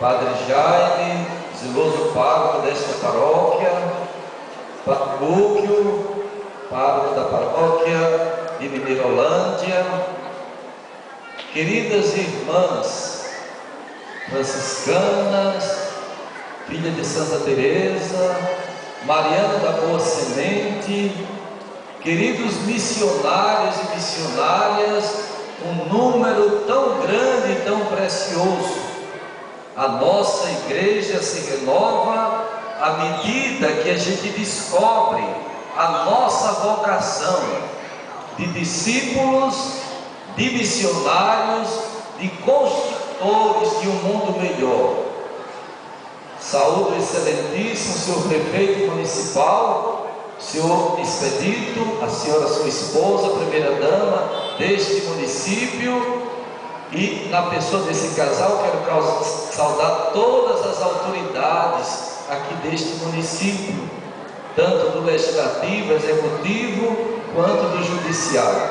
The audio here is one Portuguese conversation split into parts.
Padre Jaime, zeloso pároco desta paróquia, Padre Búquio, pároco da paróquia de Mineirolândia, queridas irmãs franciscanas, filha de Santa Teresa, Mariana da Boa Semente, queridos missionários e missionárias, um número tão grande e tão precioso. A nossa igreja se renova à medida que a gente descobre a nossa vocação de discípulos, de missionários, de construtores de um mundo melhor. Saúdo o excelentíssimo senhor prefeito municipal, senhor Expedito, a senhora sua esposa, primeira dama deste município, e na pessoa desse casal quero saudar todas as autoridades aqui deste município, tanto do legislativo, executivo, quanto do judiciário.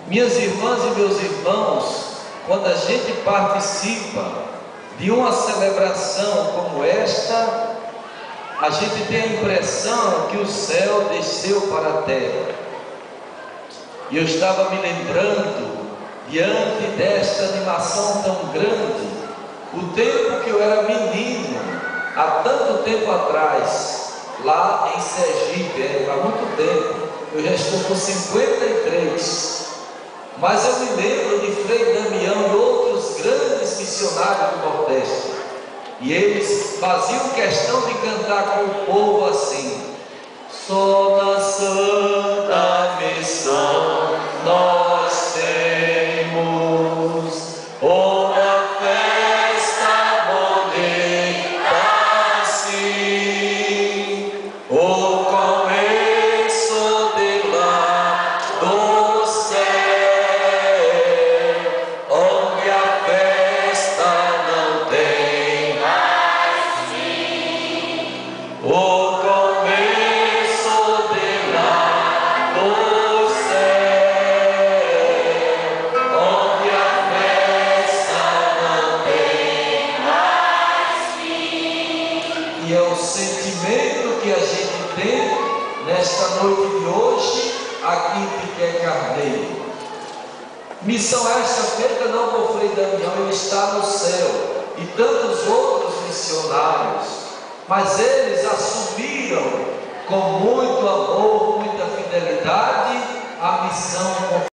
Minhas irmãs e meus irmãos, quando a gente participa de uma celebração como esta, a gente tem a impressão que o céu desceu para a terra. E eu estava me lembrando, diante desta animação tão grande, o tempo que eu era menino, há tanto tempo atrás, lá em Sergipe, há muito tempo, eu já estou com 53, mas eu me lembro de Frei Damião e outros grandes missionários do Nordeste, e eles faziam questão de cantar com o povo assim: só na Santa Missão nós temos uma festa bonita assim, o começo de lá do céu, onde a festa não tem mais fim. O começo de lá do céu, onde a festa não tem mais fim. E é o sentimento que a gente tem nesta noite de hoje aqui em Piqué Carneiro. Missão esta feita não por Frei Damião, ele está no céu, e tantos outros missionários, mas eles assumiram com muito amor, muita fidelidade a missão